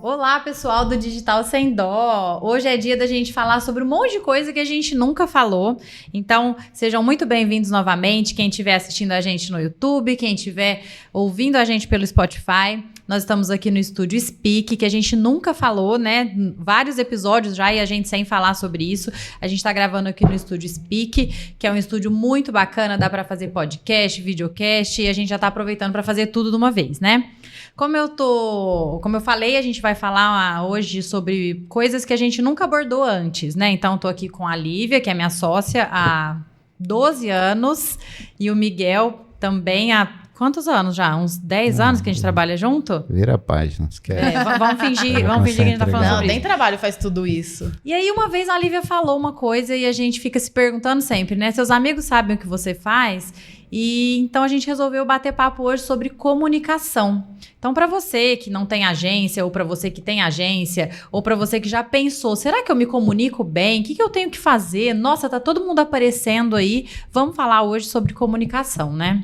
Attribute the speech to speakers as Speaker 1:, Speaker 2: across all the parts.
Speaker 1: Olá, pessoal do Digital Sem Dó! Hoje é dia da gente falar sobre um monte de coisa que a gente nunca falou. Então, sejam muito bem-vindos novamente. Quem estiver assistindo a gente no YouTube, quem estiver ouvindo a gente pelo Spotify. Nós estamos aqui no Estúdio Speak, que a gente nunca falou, né? Vários episódios já e a gente sem falar sobre isso. A gente está gravando aqui no Estúdio Speak, que é um estúdio muito bacana, dá para fazer podcast, videocast, e a gente já está aproveitando para fazer tudo de uma vez, né? Como eu falei, a gente vai falar hoje sobre coisas que a gente nunca abordou antes, né? Então, estou aqui com a Lívia, que é minha sócia há 12 anos, e o Miguel também há quantos anos já? Uns 10 anos que a gente trabalha junto?
Speaker 2: Vira a página, esquece.
Speaker 1: Vamos fingir que a gente tá falando sobre
Speaker 3: nem
Speaker 1: isso.
Speaker 3: trabalho faz tudo isso.
Speaker 1: E aí, uma vez a Lívia falou uma coisa e a gente fica se perguntando sempre, né? Seus amigos sabem o que você faz? E então a gente resolveu bater papo hoje sobre comunicação. Então, para você que não tem agência, ou para você que tem agência, ou para você que já pensou, será que eu me comunico bem? O que eu tenho que fazer? Nossa, tá todo mundo aparecendo aí. Vamos falar hoje sobre comunicação, né?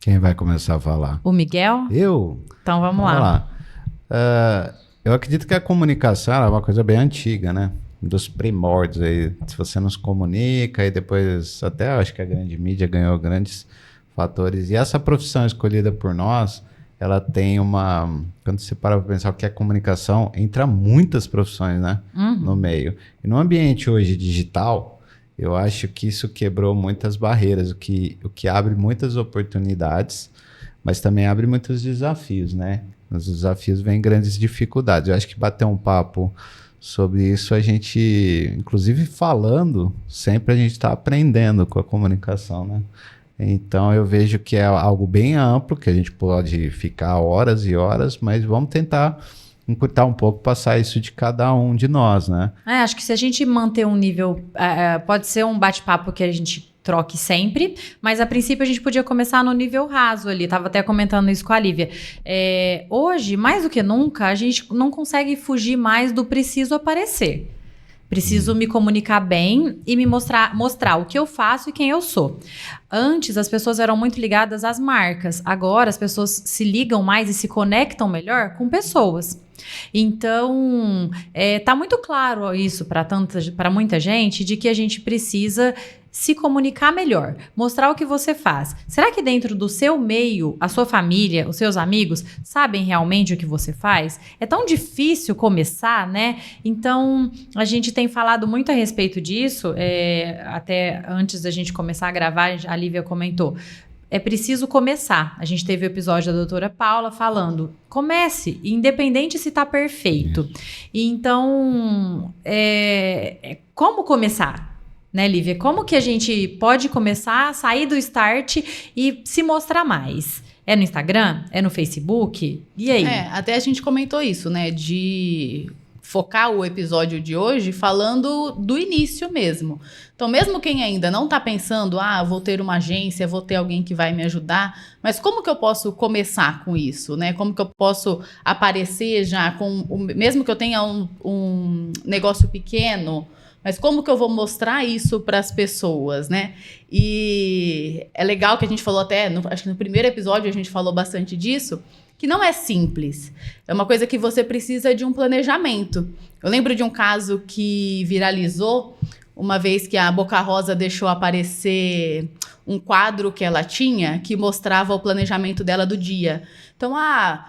Speaker 2: Quem vai começar a falar?
Speaker 1: O Miguel?
Speaker 2: Eu?
Speaker 1: Então vamos lá.
Speaker 2: Eu acredito que a comunicação é uma coisa bem antiga, né? Dos primórdios aí. Se você não se comunica, e depois até acho que a grande mídia ganhou grandes fatores. E essa profissão escolhida por nós, ela tem uma... Quando você para para pensar o que é comunicação, entra muitas profissões, né? No meio. E no ambiente hoje digital, eu acho que isso quebrou muitas barreiras, o que abre muitas oportunidades, mas também abre muitos desafios, né? Nos desafios vêm grandes dificuldades. Eu acho que bater um papo sobre isso, a gente, inclusive falando, sempre a gente está aprendendo com a comunicação, né? Então eu vejo que é algo bem amplo, que a gente pode ficar horas e horas, mas vamos tentar encurtar um pouco, passar isso de cada um de nós, né?
Speaker 1: Acho que se a gente manter um nível, pode ser um bate-papo que a gente troque sempre, mas a princípio a gente podia começar no nível raso ali, tava até comentando isso com a Lívia. Hoje, mais do que nunca, a gente não consegue fugir mais do preciso aparecer. Preciso me comunicar bem e me mostrar o que eu faço e quem eu sou. Antes, as pessoas eram muito ligadas às marcas. Agora, as pessoas se ligam mais e se conectam melhor com pessoas. Então, tá muito claro isso para muita gente, de que a gente precisa se comunicar melhor, mostrar o que você faz. Será que dentro do seu meio, a sua família, os seus amigos sabem realmente o que você faz? É tão difícil começar, né? Então, a gente tem falado muito a respeito disso, até antes da gente começar a gravar, a Lívia comentou, é preciso começar. A gente teve o episódio da doutora Paula falando, comece, independente se está perfeito. Então, como começar? Né, Lívia? Como que a gente pode começar a sair do start e se mostrar mais? É no Instagram? É no Facebook? E aí?
Speaker 3: Até a gente comentou isso, né? De focar o episódio de hoje falando do início mesmo. Então, mesmo quem ainda não está pensando, vou ter uma agência, vou ter alguém que vai me ajudar, mas como que eu posso começar com isso, né? Como que eu posso aparecer já mesmo que eu tenha um negócio pequeno, mas como que eu vou mostrar isso para as pessoas, né? E é legal que a gente falou até, acho que no primeiro episódio a gente falou bastante disso, que não é simples. É uma coisa que você precisa de um planejamento. Eu lembro de um caso que viralizou, uma vez que a Boca Rosa deixou aparecer um quadro que ela tinha, que mostrava o planejamento dela do dia. Então,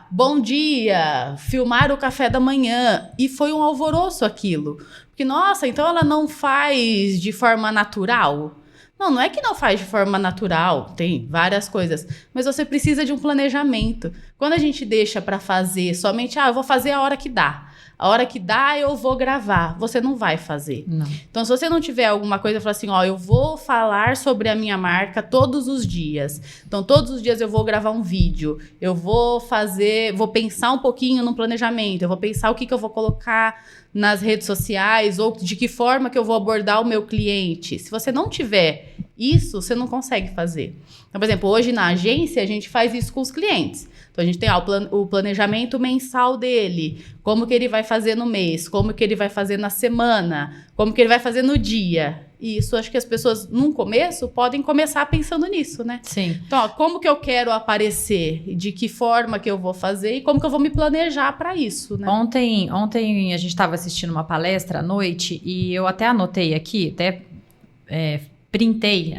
Speaker 3: bom dia, filmar o café da manhã. E foi um alvoroço aquilo. Porque, nossa, então ela não faz de forma natural? Não é que não faz de forma natural, tem várias coisas, mas você precisa de um planejamento. Quando a gente deixa para fazer somente, eu vou fazer a hora que dá. A hora que dá, eu vou gravar. Você não vai fazer. Não. Então, se você não tiver alguma coisa, fala assim, eu vou falar sobre a minha marca todos os dias. Então, todos os dias eu vou gravar um vídeo. Eu vou pensar um pouquinho no planejamento. Eu vou pensar o que eu vou colocar nas redes sociais ou de que forma que eu vou abordar o meu cliente. Se você não tiver isso, você não consegue fazer. Então, por exemplo, hoje na agência, a gente faz isso com os clientes. Então, a gente tem o planejamento mensal dele, como que ele vai fazer no mês, como que ele vai fazer na semana, como que ele vai fazer no dia. E isso, acho que as pessoas, num começo, podem começar pensando nisso, né?
Speaker 1: Sim.
Speaker 3: Então, ó, como que eu quero aparecer? De que forma que eu vou fazer? E como que eu vou me planejar para isso, né?
Speaker 1: Ontem a gente estava assistindo uma palestra à noite e eu até anotei aqui, até printei,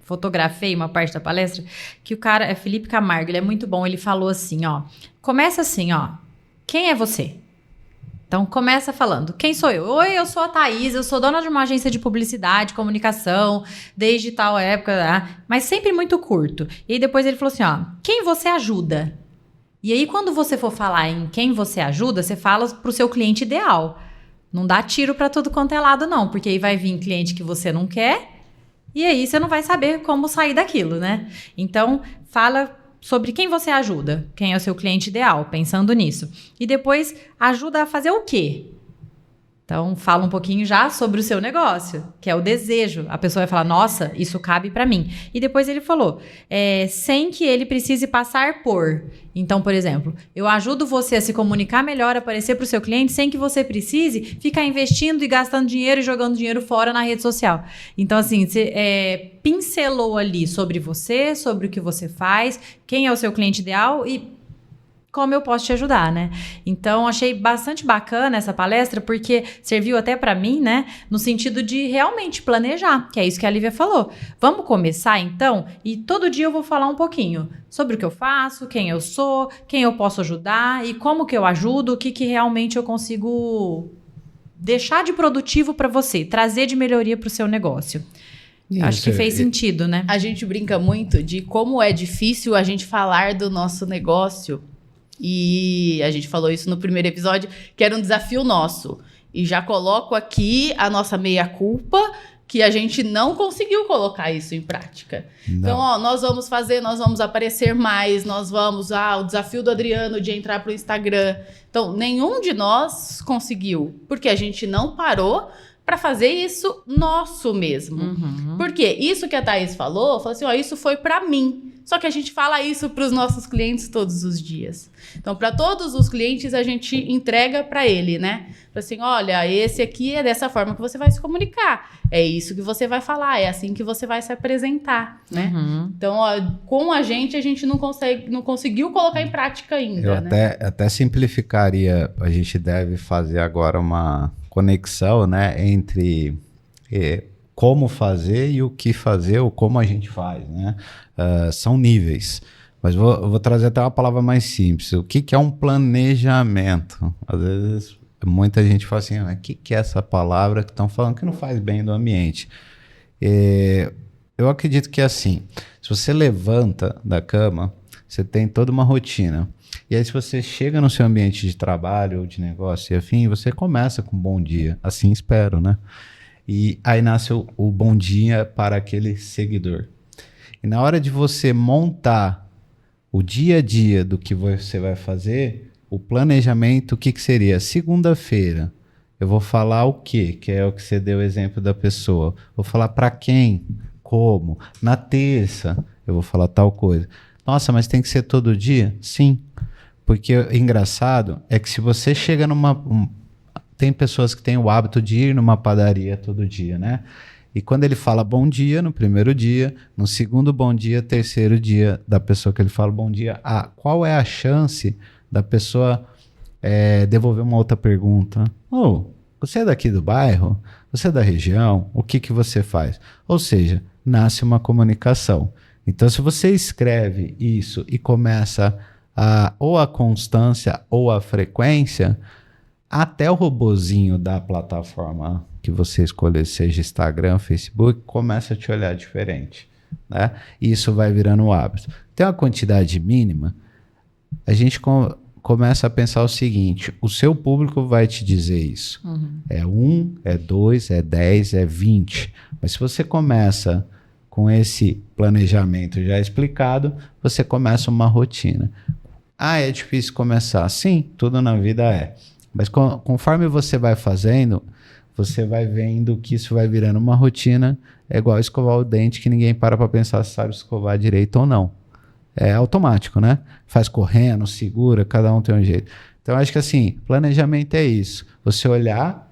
Speaker 1: fotografei uma parte da palestra, que o cara é Felipe Camargo, ele é muito bom, ele falou assim, ó, começa assim, ó, quem é você? Então, começa falando, quem sou eu? Oi, eu sou a Thaís, eu sou dona de uma agência de publicidade, comunicação, desde tal época, mas sempre muito curto. E aí depois ele falou assim, ó, quem você ajuda? E aí, quando você for falar em quem você ajuda, você fala pro seu cliente ideal. Não dá tiro pra tudo quanto é lado, não, porque aí vai vir cliente que você não quer, e aí você não vai saber como sair daquilo, né? Então, fala sobre quem você ajuda, quem é o seu cliente ideal, pensando nisso. E depois, ajuda a fazer o quê? Então, fala um pouquinho já sobre o seu negócio, que é o desejo. A pessoa vai falar, nossa, isso cabe para mim. E depois ele falou, sem que ele precise passar por. Então, por exemplo, eu ajudo você a se comunicar melhor, aparecer para o seu cliente, sem que você precise ficar investindo e gastando dinheiro e jogando dinheiro fora na rede social. Então, assim, você pincelou ali sobre você, sobre o que você faz, quem é o seu cliente ideal e como eu posso te ajudar, né? Então, achei bastante bacana essa palestra, porque serviu até para mim, né? No sentido de realmente planejar, que é isso que a Lívia falou. Vamos começar, então? E todo dia eu vou falar um pouquinho sobre o que eu faço, quem eu sou, quem eu posso ajudar e como que eu ajudo, o que realmente eu consigo deixar de produtivo para você, trazer de melhoria para o seu negócio. Acho que fez sentido, né?
Speaker 3: A gente brinca muito de como é difícil a gente falar do nosso negócio. E a gente falou isso no primeiro episódio, que era um desafio nosso. E já coloco aqui a nossa meia-culpa, que a gente não conseguiu colocar isso em prática. Não. Então, ó, nós vamos aparecer mais, o desafio do Adriano de entrar para o Instagram. Então, nenhum de nós conseguiu, porque a gente não parou para fazer isso nosso mesmo. Uhum. Porque isso que a Thaís falou assim, ó, isso foi para mim. Só que a gente fala isso para os nossos clientes todos os dias. Então, para todos os clientes, a gente entrega para ele, né? Assim, olha, esse aqui é dessa forma que você vai se comunicar. É isso que você vai falar, é assim que você vai se apresentar, né? Uhum. Então, ó, com a gente não conseguiu colocar em prática ainda,
Speaker 2: Eu até simplificaria, a gente deve fazer agora uma conexão, né, entre como fazer e o que fazer, ou como a gente faz, né? São níveis. Mas eu vou trazer até uma palavra mais simples. O que é um planejamento? Às vezes, muita gente fala assim, o que é essa palavra que estão falando que não faz bem do ambiente? Eu acredito que é assim, se você levanta da cama, você tem toda uma rotina. E aí, se você chega no seu ambiente de trabalho ou de negócio e afim, você começa com bom dia. Assim espero, né? E aí nasce o bom dia para aquele seguidor. E na hora de você montar o dia a dia do que você vai fazer, o planejamento, o que seria? Segunda-feira, eu vou falar o quê? Que é o que você deu o exemplo da pessoa. Vou falar para quem? Como? Na terça, eu vou falar tal coisa. Nossa, mas tem que ser todo dia? Sim. Porque o engraçado é que se você chega tem pessoas que têm o hábito de ir numa padaria todo dia, né? E quando ele fala bom dia no primeiro dia, no segundo bom dia, terceiro dia da pessoa que ele fala bom dia, qual é a chance da pessoa devolver uma outra pergunta? Você é daqui do bairro? Você é da região? O que você faz? Ou seja, nasce uma comunicação. Então, se você escreve isso e começa ou a constância ou a frequência, até o robozinho da plataforma que você escolher, seja Instagram, Facebook, começa a te olhar diferente, né? E isso vai virando um hábito. Tem uma quantidade mínima, a gente começa a pensar o seguinte, o seu público vai te dizer isso. Uhum. É 1, é 2, é 10, é 20. Mas se você começa com esse planejamento já explicado, você começa uma rotina. É difícil começar. Sim, tudo na vida é. Mas conforme você vai fazendo, você vai vendo que isso vai virando uma rotina, é igual escovar o dente, que ninguém para pensar se sabe escovar direito ou não. É automático, né? Faz correndo, segura, cada um tem um jeito. Então, acho que assim, planejamento é isso. Você olhar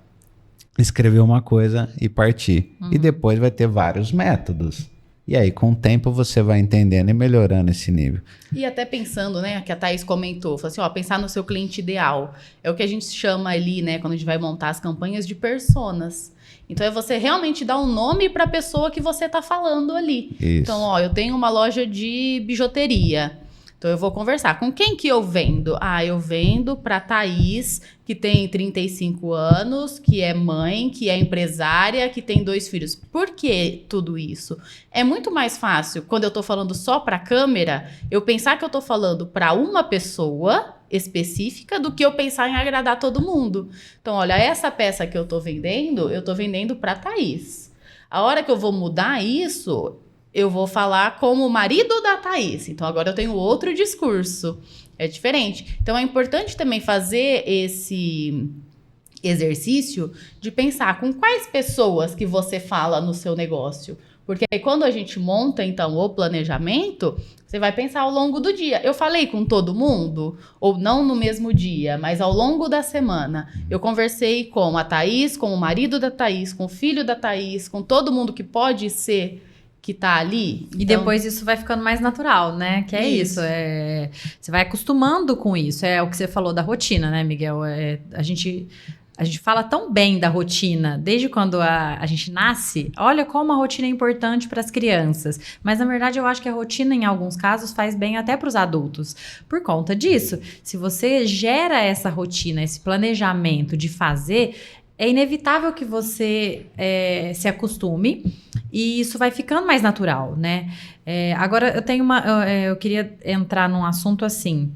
Speaker 2: escrever uma coisa e partir. E depois vai ter vários métodos. E aí, com o tempo, você vai entendendo e melhorando esse nível.
Speaker 3: E até pensando, né, que a Thaís comentou, falou assim, ó, pensar no seu cliente ideal. É o que a gente chama ali, né, quando a gente vai montar as campanhas de personas. Então, é você realmente dar um nome para a pessoa que você está falando ali.
Speaker 2: Isso.
Speaker 3: Então, ó, eu tenho uma loja de bijuteria. Então, eu vou conversar. Com quem que eu vendo? Ah, eu vendo para Thaís, que tem 35 anos, que é mãe, que é empresária, que tem 2 filhos. Por que tudo isso? É muito mais fácil, quando eu estou falando só para a câmera, eu pensar que eu estou falando para uma pessoa específica do que eu pensar em agradar todo mundo. Então, olha, essa peça que eu estou vendendo para Thaís. A hora que eu vou mudar isso, eu vou falar como o marido da Thaís. Então, agora eu tenho outro discurso. É diferente. Então, é importante também fazer esse exercício de pensar com quais pessoas que você fala no seu negócio. Porque aí, quando a gente monta, então, o planejamento, você vai pensar ao longo do dia. Eu falei com todo mundo? Ou não no mesmo dia, mas ao longo da semana. Eu conversei com a Thaís, com o marido da Thaís, com o filho da Thaís, com todo mundo que pode ser que tá ali.
Speaker 1: E depois isso vai ficando mais natural, né? Que é isso. Você vai acostumando com isso. É o que você falou da rotina, né, Miguel? A gente fala tão bem da rotina desde quando a gente nasce. Olha como a rotina é importante para as crianças. Mas, na verdade, eu acho que a rotina, em alguns casos, faz bem até para os adultos. Por conta disso, se você gera essa rotina, esse planejamento de fazer, é inevitável que você se acostume e isso vai ficando mais natural, né? Agora, eu queria entrar num assunto assim,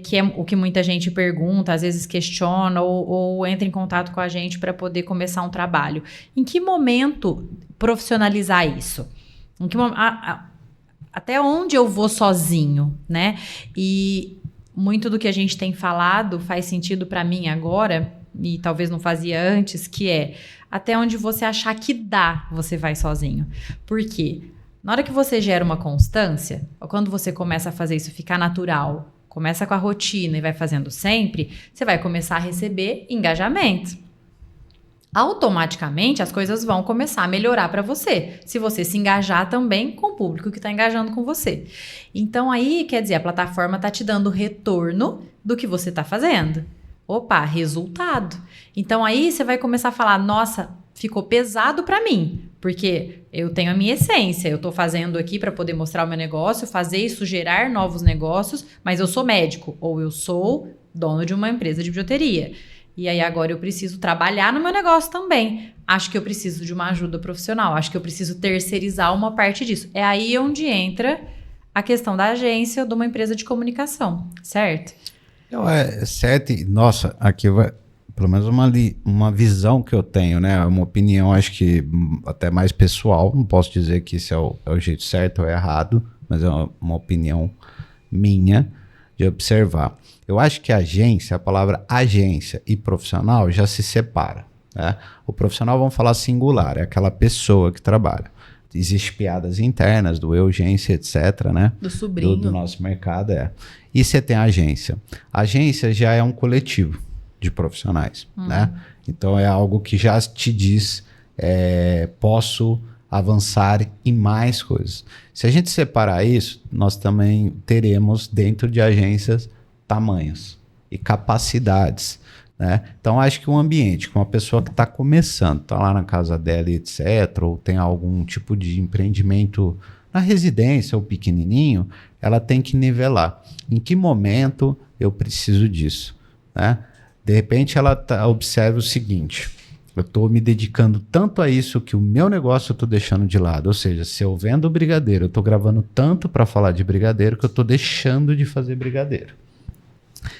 Speaker 1: que é o que muita gente pergunta, às vezes questiona ou entra em contato com a gente para poder começar um trabalho. Em que momento profissionalizar isso? Até onde eu vou sozinho, né? E muito do que a gente tem falado faz sentido para mim agora, e talvez não fazia antes, que é até onde você achar que dá, você vai sozinho. Por quê? Na hora que você gera uma constância, ou quando você começa a fazer isso ficar natural, começa com a rotina e vai fazendo sempre, você vai começar a receber engajamento. Automaticamente as coisas vão começar a melhorar para você, se você se engajar também com o público que está engajando com você. Então aí, quer dizer, a plataforma está te dando retorno do que você está fazendo. Opa, resultado. Então aí você vai começar a falar, nossa, ficou pesado para mim, porque eu tenho a minha essência, eu estou fazendo aqui para poder mostrar o meu negócio, fazer isso gerar novos negócios, mas eu sou médico ou eu sou dono de uma empresa de bijuteria. E aí agora eu preciso trabalhar no meu negócio também. Acho que eu preciso de uma ajuda profissional, acho que eu preciso terceirizar uma parte disso. É aí onde entra a questão da agência ou de uma empresa de comunicação, certo?
Speaker 2: Certo, nossa, aqui vai, pelo menos uma visão que eu tenho, né? Uma opinião, acho que até mais pessoal, não posso dizer que esse é o jeito certo ou errado, mas é uma opinião minha de observar. Eu acho que a palavra agência e profissional já se separa, né? O profissional, vamos falar singular, é aquela pessoa que trabalha. Existem piadas internas do urgência, etc., né?
Speaker 3: Do sobrinho.
Speaker 2: Do nosso mercado, E você tem a agência. A agência já é um coletivo de profissionais, né? Então, é algo que já te diz, posso avançar em mais coisas. Se a gente separar isso, nós também teremos dentro de agências tamanhos e capacidades, né? Então, acho que um ambiente com uma pessoa que está começando, está lá na casa dela, etc., ou tem algum tipo de empreendimento na residência ou pequenininho, ela tem que nivelar. Em que momento eu preciso disso, né? De repente, ela observa o seguinte: eu estou me dedicando tanto a isso que o meu negócio eu estou deixando de lado. Ou seja, se eu vendo brigadeiro, eu estou gravando tanto para falar de brigadeiro que eu estou deixando de fazer brigadeiro.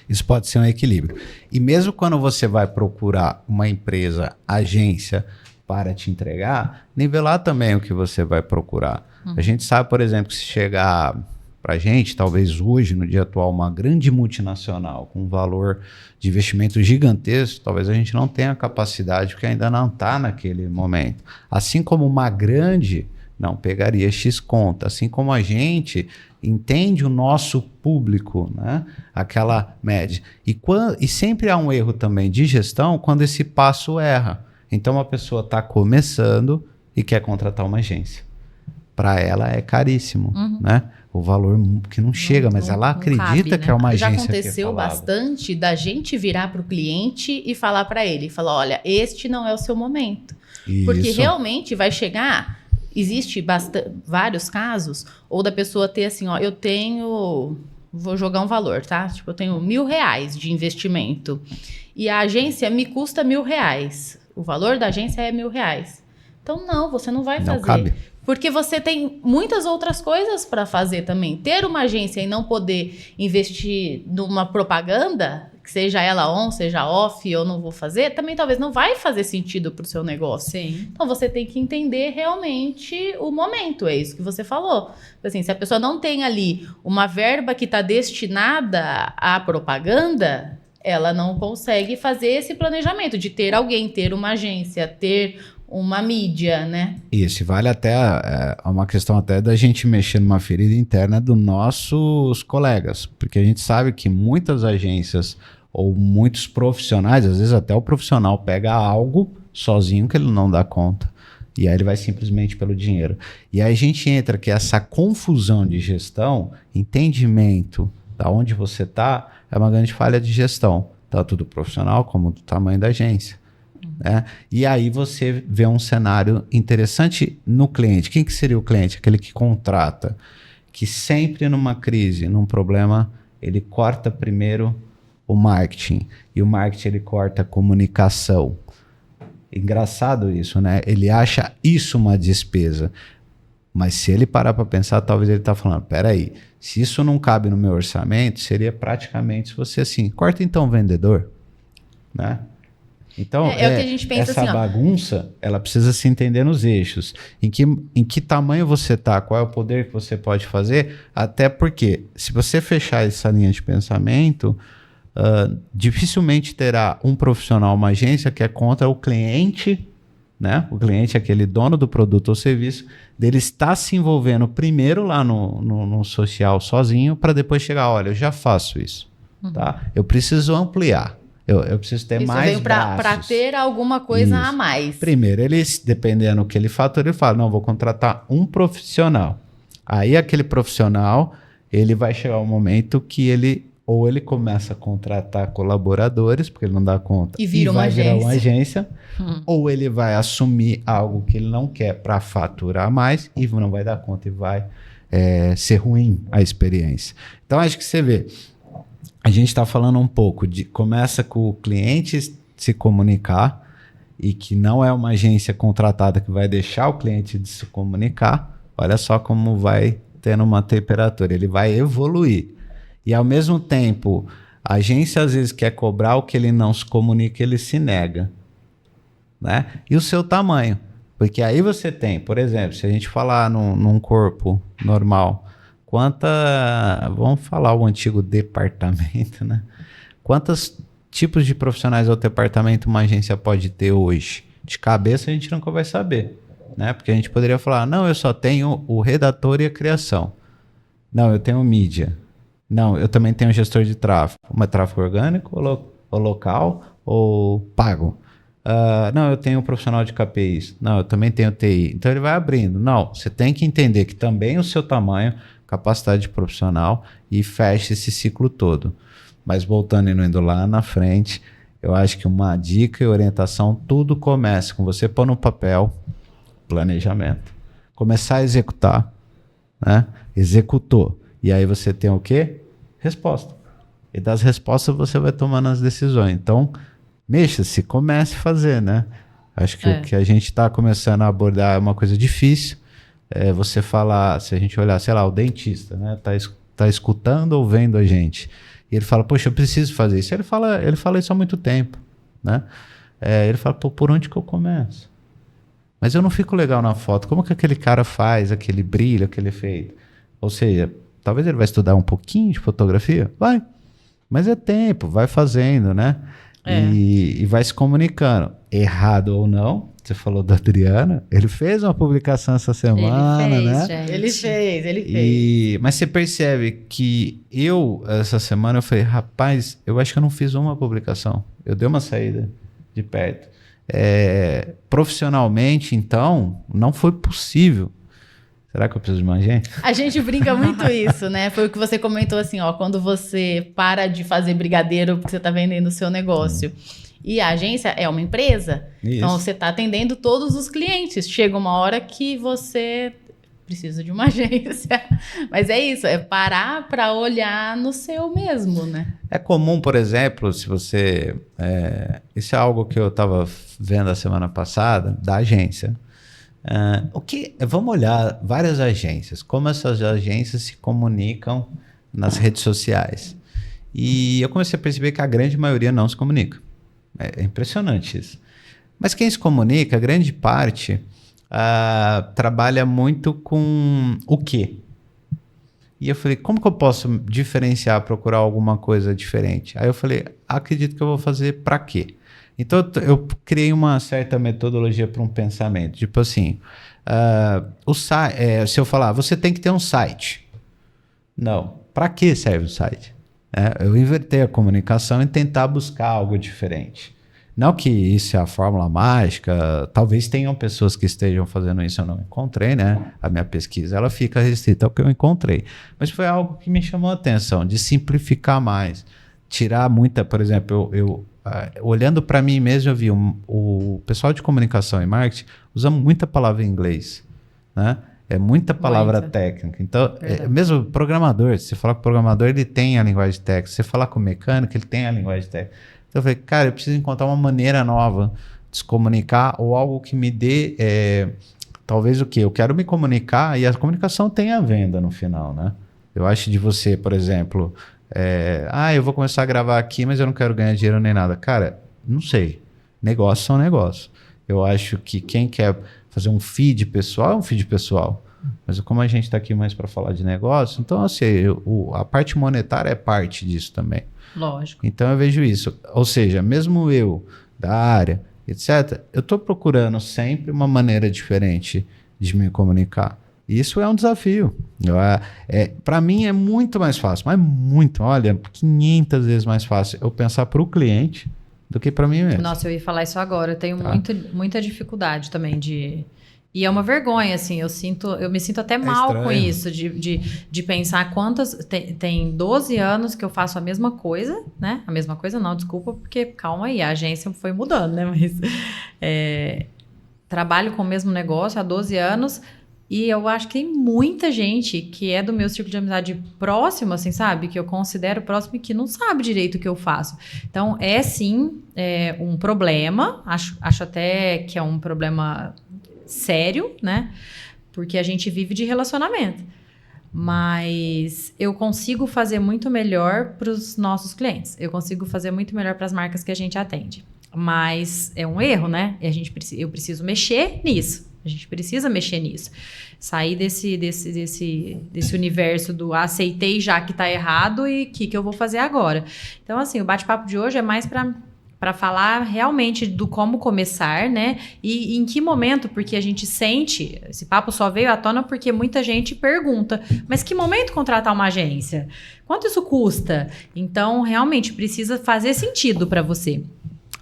Speaker 2: Isso pode ser um equilíbrio. E mesmo quando você vai procurar uma empresa, agência, para te entregar, nivelar também o que você vai procurar. A gente sabe, por exemplo, que se chegar para a gente, talvez hoje, no dia atual, uma grande multinacional com um valor de investimento gigantesco, talvez a gente não tenha capacidade, porque ainda não está naquele momento. Assim como uma grande não pegaria X conta, assim como a gente entende o nosso público, né? Aquela média. E sempre há um erro também de gestão quando esse passo erra. Então a pessoa está começando e quer contratar uma agência. Para ela é caríssimo, né? O valor que não chega, mas ela acredita
Speaker 1: cabe, né?
Speaker 2: que é uma agência.
Speaker 3: Já
Speaker 2: que
Speaker 3: aconteceu
Speaker 2: falava.
Speaker 3: bastante da gente virar para o cliente e falar para ele, falar, olha, este não é o seu momento. Porque
Speaker 2: Isso.
Speaker 3: realmente vai chegar, existe vários casos, ou da pessoa ter assim, ó, eu tenho, vou jogar um valor, tá? Tipo, eu tenho R$1.000 de investimento e a agência me custa R$1.000. O valor da agência é R$1.000. Então, não, você não vai
Speaker 2: Não
Speaker 3: fazer.
Speaker 2: cabe.
Speaker 3: Porque você tem muitas outras coisas para fazer também. Ter uma agência e não poder investir numa propaganda, que seja ela on, seja off, eu não vou fazer, também talvez não vai fazer sentido para o seu negócio.
Speaker 1: Sim.
Speaker 3: Então você tem que entender realmente o momento, é isso que você falou. Assim, se a pessoa não tem ali uma verba que está destinada à propaganda, ela não consegue fazer esse planejamento de ter alguém, ter uma agência, ter uma mídia, né?
Speaker 2: Isso, vale até uma questão até da gente mexer numa ferida interna dos nossos colegas, porque a gente sabe que muitas agências ou muitos profissionais, às vezes até o profissional pega algo sozinho que ele não dá conta, e aí ele vai simplesmente pelo dinheiro. E aí a gente entra que essa confusão de gestão, entendimento da onde você está, é uma grande falha de gestão, tanto do profissional como do tamanho da agência. Né? E aí você vê um cenário interessante no cliente. Quem que seria o cliente? Aquele que contrata, que sempre numa crise, num problema, ele corta primeiro o marketing, e o marketing ele corta a comunicação. Engraçado isso, né? Ele acha isso uma despesa, mas se ele parar para pensar, talvez ele está falando, peraí, se isso não cabe no meu orçamento, seria praticamente se você assim, corta então o vendedor, né? Então,
Speaker 3: o que a gente pensa
Speaker 2: essa
Speaker 3: assim, ó.
Speaker 2: bagunça, ela precisa se entender nos eixos. Em que tamanho você está, qual é o poder que você pode fazer, até porque, se você fechar essa linha de pensamento, dificilmente terá um profissional, uma agência que é contra o cliente, né? O cliente é aquele dono do produto ou serviço, dele está se envolvendo primeiro lá no social sozinho, para depois chegar, olha, eu já faço isso, tá? Eu preciso ampliar. Eu preciso ter mais braços.
Speaker 3: Para ter alguma coisa
Speaker 2: Isso.
Speaker 3: a mais.
Speaker 2: Primeiro, ele, dependendo do que ele fatura, ele fala, não, vou contratar um profissional. Aí aquele profissional, ele vai chegar um momento que ele começa a contratar colaboradores, porque ele não dá conta,
Speaker 3: e vira uma
Speaker 2: virar uma
Speaker 3: agência.
Speaker 2: ou ele vai assumir algo que ele não quer para faturar mais e não vai dar conta e vai ser ruim a experiência. Então, acho que você vê, a gente está falando um pouco de começa com o cliente se comunicar e que não é uma agência contratada que vai deixar o cliente de se comunicar. Olha só como vai tendo uma temperatura, ele vai evoluir. E ao mesmo tempo, a agência às vezes quer cobrar o que ele não se comunica, ele se nega, né? E o seu tamanho, porque aí você tem, por exemplo, se a gente falar num corpo normal, vamos falar o antigo departamento, né? Quantos tipos de profissionais ao departamento uma agência pode ter hoje? De cabeça a gente nunca vai saber, né? Porque a gente poderia falar, não, eu só tenho o redator e a criação. Não, eu tenho mídia. Não, eu também tenho gestor de tráfego. Uma tráfego orgânico ou local ou pago. Não, eu tenho um profissional de KPIs. Não, eu também tenho TI. Então ele vai abrindo. Não, você tem que entender que também o seu tamanho, capacidade profissional e fecha esse ciclo todo. Mas voltando e indo lá na frente, eu acho que uma dica e orientação, tudo começa com você pôr no papel planejamento. Começar a executar, né? Executou. E aí você tem o quê? Resposta. E das respostas você vai tomando as decisões. Então, mexa-se, comece a fazer, né? Acho que o que a gente está começando a abordar é uma coisa difícil. Você falar, se a gente olhar, sei lá, o dentista, né? Tá escutando ou vendo a gente. E ele fala, poxa, eu preciso fazer isso. Ele fala isso há muito tempo, né? Ele fala, pô, por onde que eu começo? Mas eu não fico legal na foto. Como que aquele cara faz aquele brilho, aquele efeito? Ou seja, talvez ele vai estudar um pouquinho de fotografia? Vai. Mas é tempo, vai fazendo, né? E vai se comunicando. Errado ou não, você falou da Adriana, ele fez uma publicação essa semana,
Speaker 1: ele fez,
Speaker 2: né?
Speaker 1: gente.
Speaker 3: Ele fez.
Speaker 2: Mas você percebe que essa semana, eu falei, rapaz, eu acho que eu não fiz uma publicação. Eu dei uma saída de perto. profissionalmente, então, não foi possível. Será que eu preciso de uma agência?
Speaker 3: A gente brinca muito isso, né? Foi o que você comentou assim, ó, quando você para de fazer brigadeiro porque você tá vendendo o seu negócio. E a agência é uma empresa.
Speaker 2: Isso.
Speaker 3: Então você tá atendendo todos os clientes. Chega uma hora que você precisa de uma agência. Mas é isso, é parar para olhar no seu mesmo, né?
Speaker 2: É comum, por exemplo, se você... isso é algo que eu estava vendo a semana passada, da agência. Vamos olhar várias agências, como essas agências se comunicam nas redes sociais. E eu comecei a perceber que a grande maioria não se comunica. É impressionante isso. Mas quem se comunica, a grande parte, trabalha muito com o quê? E eu falei, como que eu posso diferenciar, procurar alguma coisa diferente? Aí eu falei, acredito que eu vou fazer para quê? Então eu criei uma certa metodologia para um pensamento. Tipo assim, se eu falar, você tem que ter um site. Não, para que serve o site? Eu invertei a comunicação e tentar buscar algo diferente. Não que isso é a fórmula mágica, talvez tenham pessoas que estejam fazendo isso, eu não encontrei, né? A minha pesquisa ela fica restrita ao que eu encontrei. Mas foi algo que me chamou a atenção, de simplificar mais, tirar muita, por exemplo, olhando para mim mesmo, eu vi o pessoal de comunicação e marketing usa muita palavra em inglês, né? É muita palavra técnica. Então, mesmo programador, se você falar com o programador, ele tem a linguagem técnica. Se você falar com o mecânico, ele tem a linguagem técnica. Então, eu falei, cara, eu preciso encontrar uma maneira nova de se comunicar ou algo que me dê, talvez o quê? Eu quero me comunicar e a comunicação tem a venda no final, né? Eu acho de você, por exemplo... eu vou começar a gravar aqui, mas eu não quero ganhar dinheiro nem nada. Cara, não sei. Negócios são negócios. Eu acho que quem quer fazer um feed pessoal é um feed pessoal. Mas como a gente está aqui mais para falar de negócio, então assim, a parte monetária é parte disso também.
Speaker 1: Lógico.
Speaker 2: Então eu vejo isso. Ou seja, mesmo eu, da área, etc., eu estou procurando sempre uma maneira diferente de me comunicar. Isso é um desafio. Para mim é muito mais fácil, mas muito, olha, 500 vezes mais fácil eu pensar para o cliente do que para mim mesmo.
Speaker 1: Nossa, eu ia falar isso agora. Eu tenho muita dificuldade também de... E é uma vergonha, assim, eu me sinto até mal com isso, de pensar quantas... Tem 12 anos que eu faço a mesma coisa, né? A mesma coisa não, desculpa, porque calma aí, a agência foi mudando, né? Mas trabalho com o mesmo negócio há 12 anos... E eu acho que tem muita gente que é do meu círculo de amizade próximo, assim, sabe? Que eu considero próximo e que não sabe direito o que eu faço. Então, sim, um problema. Acho até que é um problema sério, né? Porque a gente vive de relacionamento. Mas eu consigo fazer muito melhor para os nossos clientes. Eu consigo fazer muito melhor para as marcas que a gente atende. Mas é um erro, né? E eu preciso mexer nisso. A gente precisa mexer nisso. Sair desse universo do aceitei já que tá errado e o que eu vou fazer agora. Então, assim, o bate-papo de hoje é mais para falar realmente do como começar, né? E em que momento, porque a gente sente... Esse papo só veio à tona porque muita gente pergunta, mas que momento contratar uma agência? Quanto isso custa? Então, realmente, precisa fazer sentido para você.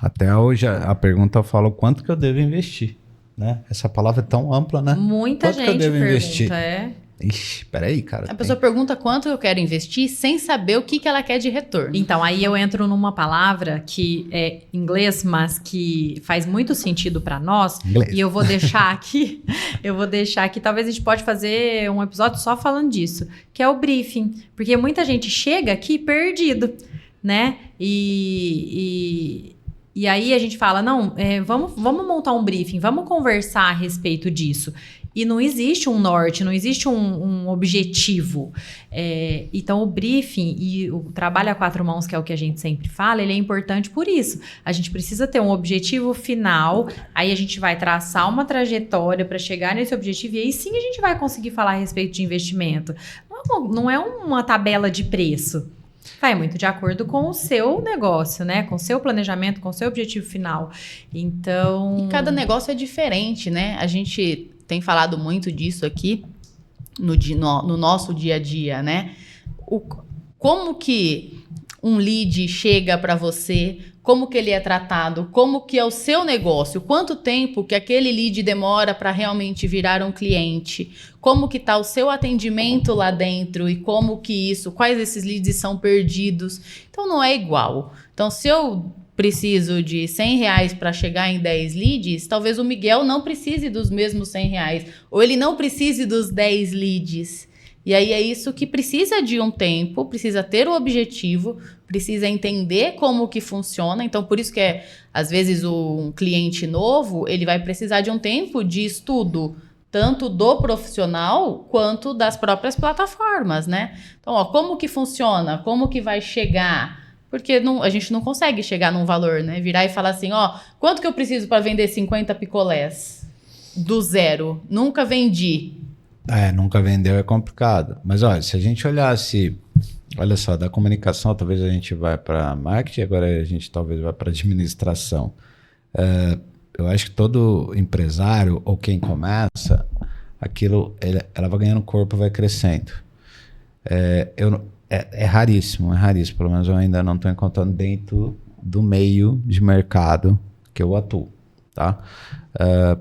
Speaker 2: Até hoje, a pergunta fala o quanto que eu devo investir. Né? Essa palavra é tão ampla, né?
Speaker 1: Muita gente
Speaker 2: que eu devo
Speaker 1: pergunta,
Speaker 2: investir? Ixi, peraí, cara.
Speaker 3: A pessoa pergunta quanto eu quero investir sem saber o que ela quer de retorno.
Speaker 1: Então, aí eu entro numa palavra que é inglês, mas que faz muito sentido para nós. Inglês. E eu vou deixar aqui, talvez a gente pode fazer um episódio só falando disso, que é o briefing. Porque muita gente chega aqui perdido, né? E aí a gente fala, não, vamos montar um briefing, vamos conversar a respeito disso. E não existe um norte, não existe um objetivo. Então, o briefing e o trabalho a 4 mãos, que é o que a gente sempre fala, ele é importante por isso. A gente precisa ter um objetivo final, aí a gente vai traçar uma trajetória para chegar nesse objetivo, e aí sim a gente vai conseguir falar a respeito de investimento. Não é uma tabela de preço. Vai muito de acordo com o seu negócio, né? Com o seu planejamento, com o seu objetivo final. Então...
Speaker 3: E cada negócio é diferente, né? A gente tem falado muito disso aqui no nosso dia a dia, né? Como que um lead chega para você, como que ele é tratado, como que é o seu negócio, quanto tempo que aquele lead demora para realmente virar um cliente, como que está o seu atendimento lá dentro e como que quais esses leads são perdidos. Então não é igual. Então se eu preciso de R$100 para chegar em 10 leads, talvez o Miguel não precise dos mesmos R$100, ou ele não precise dos 10 leads. E aí é isso que precisa de um tempo, precisa ter o objetivo, precisa entender como que funciona. Então, por isso que às vezes um cliente novo, ele vai precisar de um tempo de estudo, tanto do profissional quanto das próprias plataformas, né? Então, como que funciona? Como que vai chegar? Porque a gente não consegue chegar num valor, né? Virar e falar assim, quanto que eu preciso para vender 50 picolés? Do zero. Nunca vendi.
Speaker 2: Nunca vendeu é complicado. Mas olha, se a gente olhasse, olha só, da comunicação, talvez a gente vai para marketing, agora a gente talvez vai para administração. Eu acho que todo empresário ou quem começa, ela vai ganhando corpo, vai crescendo. É raríssimo, pelo menos eu ainda não estou encontrando dentro do meio de mercado que eu atuo. Tá?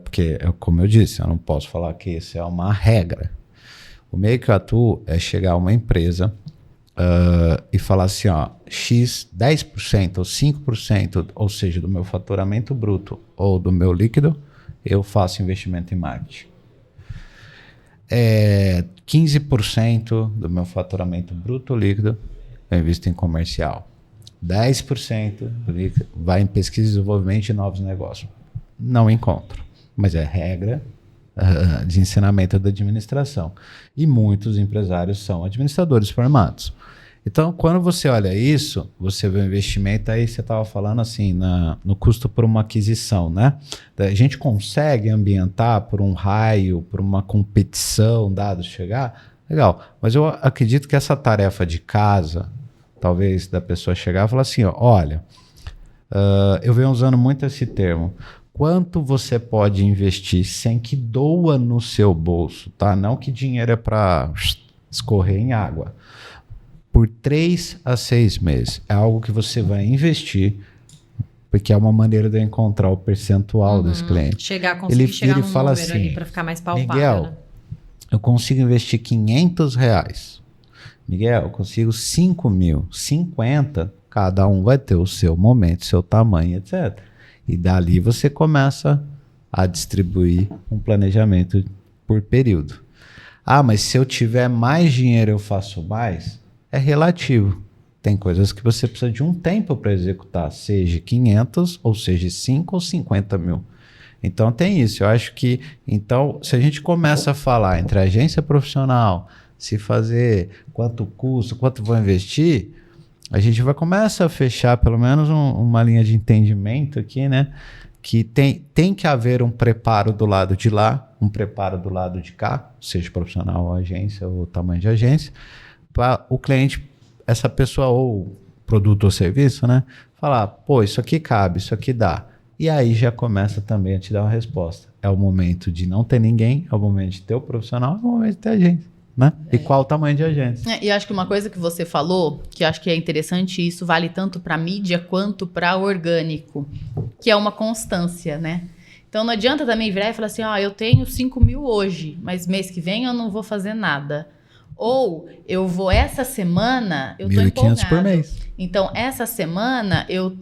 Speaker 2: Porque, como eu disse, eu não posso falar que isso é uma regra. O meio que eu atuo é chegar a uma empresa e falar assim, X, 10% ou 5%, ou seja, do meu faturamento bruto ou do meu líquido, eu faço investimento em marketing. 15% do meu faturamento bruto ou líquido eu invisto em comercial. 10% vai em pesquisa e desenvolvimento de novos negócios. Não encontro, mas é regra de ensinamento da administração. E muitos empresários são administradores formados. Então, quando você olha isso, você vê o investimento, aí você estava falando assim, no custo por uma aquisição, né? A gente consegue ambientar por um raio, por uma competição, dados chegar? Legal, mas eu acredito que essa tarefa de casa, talvez da pessoa chegar e falar assim, olha, eu venho usando muito esse termo, quanto você pode investir sem que doa no seu bolso, tá? Não que dinheiro é para escorrer em água. Por 3 a 6 meses. É algo que você vai investir, porque é uma maneira de encontrar o percentual desse cliente.
Speaker 1: Conseguir chegar num
Speaker 2: fala
Speaker 1: número
Speaker 2: assim,
Speaker 1: ali para ficar mais palpável.
Speaker 2: Miguel,
Speaker 1: né?
Speaker 2: Eu consigo investir R$500. Miguel, eu consigo 5 mil. 50, cada um vai ter o seu momento, seu tamanho, etc. E dali você começa a distribuir um planejamento por período. Mas se eu tiver mais dinheiro, eu faço mais? É relativo. Tem coisas que você precisa de um tempo para executar, seja 500, ou seja 5 ou 50 mil. Então tem isso. Eu acho que, então, se a gente começa a falar entre agência profissional, se fazer quanto custa, quanto vou investir, a gente vai começar a fechar pelo menos uma linha de entendimento aqui, né? Que tem que haver um preparo do lado de lá, um preparo do lado de cá, seja profissional ou agência, ou tamanho de agência, para o cliente, essa pessoa ou produto ou serviço, né? Falar, pô, isso aqui cabe, isso aqui dá. E aí já começa também a te dar uma resposta. É o momento de não ter ninguém, é o momento de ter o profissional, é o momento de ter agência, né? E qual o tamanho de agência.
Speaker 3: E acho que uma coisa que você falou, que acho que é interessante, e isso vale tanto para mídia quanto para orgânico, que é uma constância, né? Então não adianta também virar e falar assim, eu tenho 5 mil hoje, mas mês que vem eu não vou fazer nada. Ou eu vou essa semana, eu tô empolgado.
Speaker 2: 1.500 por mês.
Speaker 3: Então, essa semana eu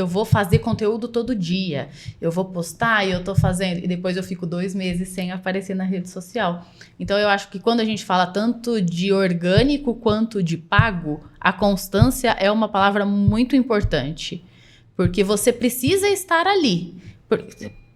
Speaker 3: vou fazer conteúdo todo dia. Eu vou postar e eu tô fazendo. E depois eu fico 2 meses sem aparecer na rede social. Então, eu acho que quando a gente fala tanto de orgânico quanto de pago, a constância é uma palavra muito importante. Porque você precisa estar ali.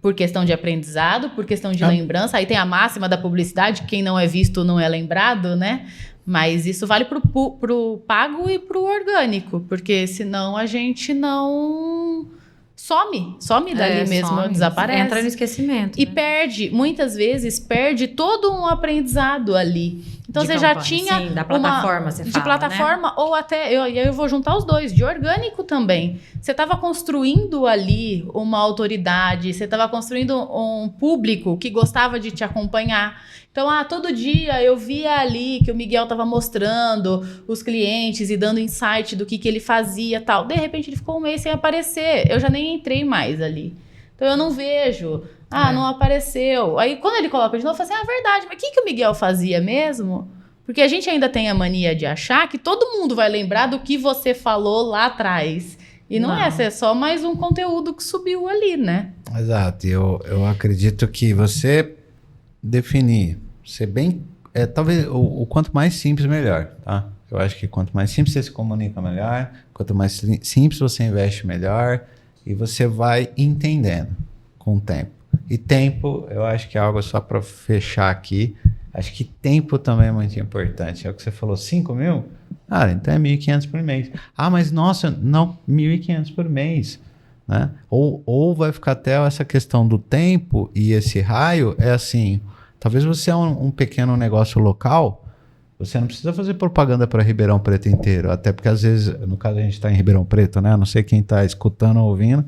Speaker 3: Por questão de aprendizado, por questão de lembrança. Aí tem a máxima da publicidade, quem não é visto não é lembrado, né? Mas isso vale pro pago e pro orgânico, porque senão a gente não some dali mesmo, desaparece.
Speaker 1: Entra no esquecimento.
Speaker 3: E muitas vezes perde todo um aprendizado ali. Então
Speaker 1: De
Speaker 3: você já
Speaker 1: campanha,
Speaker 3: tinha
Speaker 1: sim, da plataforma, você
Speaker 3: de
Speaker 1: fala,
Speaker 3: plataforma,
Speaker 1: né?
Speaker 3: ou até, e aí eu vou juntar os dois, de orgânico também. Você estava construindo ali uma autoridade, você estava construindo um público que gostava de te acompanhar. Então, todo dia eu via ali que o Miguel estava mostrando os clientes e dando insight do que ele fazia e tal. De repente ele ficou um mês sem aparecer, eu já nem entrei mais ali. Então eu não vejo, não apareceu. Aí quando ele coloca de novo, eu falo assim, verdade, mas o que o Miguel fazia mesmo? Porque a gente ainda tem a mania de achar que todo mundo vai lembrar do que você falou lá atrás. E não é só mais um conteúdo que subiu ali, né?
Speaker 2: Exato, eu acredito que você definir, ser bem, talvez o quanto mais simples, melhor, tá? Eu acho que quanto mais simples você se comunica, melhor. Quanto mais simples você investe, melhor. E você vai entendendo com o tempo. E tempo, eu acho que é algo só para fechar aqui. Acho que tempo também é muito importante. É o que você falou, 5 mil? Então é 1.500 por mês. Mas nossa, não, 1.500 por mês. Né? Ou vai ficar até essa questão do tempo e esse raio é assim, talvez você é um pequeno negócio local, você não precisa fazer propaganda para Ribeirão Preto inteiro, até porque às vezes, no caso a gente está em Ribeirão Preto, né? Não sei quem está escutando ou ouvindo,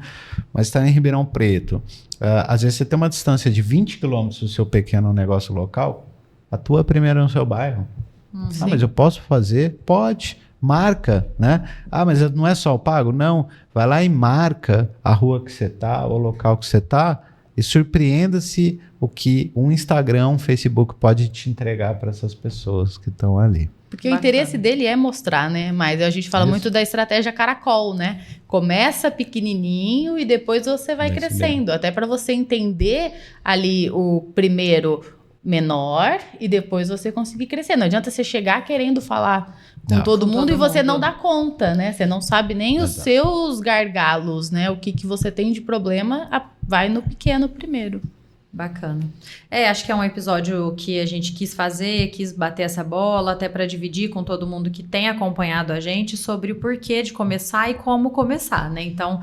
Speaker 2: mas está em Ribeirão Preto. Às vezes você tem uma distância de 20 quilômetros do seu pequeno negócio local, atua primeiro no seu bairro. Mas eu posso fazer? Pode. Marca, né? Mas não é só o pago? Não. Vai lá e marca a rua que você está, o local que você está, e surpreenda-se o que um Instagram, um Facebook pode te entregar para essas pessoas que estão ali.
Speaker 3: Porque o interesse dele é mostrar, né? Mas a gente fala muito da estratégia caracol, né? Começa pequenininho e depois você vai crescendo. Até para você entender ali o primeiro menor e depois você conseguir crescer. Não adianta você chegar querendo falar com todo mundo e você não dá conta, né? Você não sabe nem os seus gargalos, né? O que você tem de problema, vai no pequeno primeiro.
Speaker 1: Bacana. Acho que é um episódio que a gente quis fazer, quis bater essa bola, até para dividir com todo mundo que tem acompanhado a gente sobre o porquê de começar e como começar, né? Então,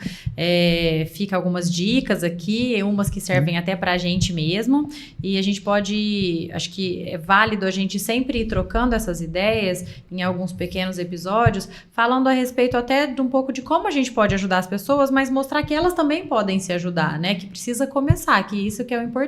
Speaker 1: fica algumas dicas aqui, umas que servem até para a gente mesmo, e a gente pode, acho que é válido a gente sempre ir trocando essas ideias em alguns pequenos episódios, falando a respeito até de um pouco de como a gente pode ajudar as pessoas, mas mostrar que elas também podem se ajudar, né? Que precisa começar, que isso que é o importante.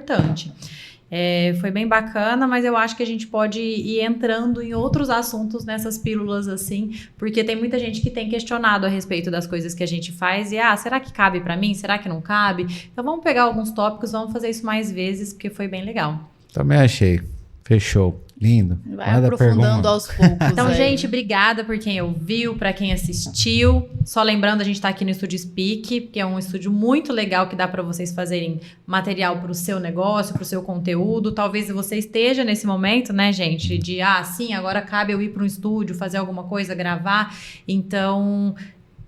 Speaker 1: Foi bem bacana, mas eu acho que a gente pode ir entrando em outros assuntos nessas pílulas assim, porque tem muita gente que tem questionado a respeito das coisas que a gente faz e, será que cabe pra mim? Será que não cabe? Então vamos pegar alguns tópicos, vamos fazer isso mais vezes, porque foi bem legal.
Speaker 2: Também achei. Fechou. Lindo.
Speaker 3: Vai aprofundando aos poucos.
Speaker 1: Então, gente, obrigada por quem ouviu, para quem assistiu. Só lembrando, a gente tá aqui no Estúdio Speak, que é um estúdio muito legal que dá para vocês fazerem material para o seu negócio, para o seu conteúdo. Talvez você esteja nesse momento, né, gente, de sim, agora cabe eu ir para um estúdio, fazer alguma coisa, gravar. Então,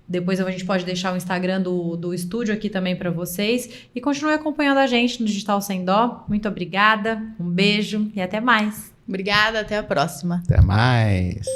Speaker 1: depois a gente pode deixar o Instagram do estúdio aqui também para vocês. E continue acompanhando a gente no Digital Sem Dó. Muito obrigada, um beijo e até mais.
Speaker 3: Obrigada, até a próxima.
Speaker 2: Até mais.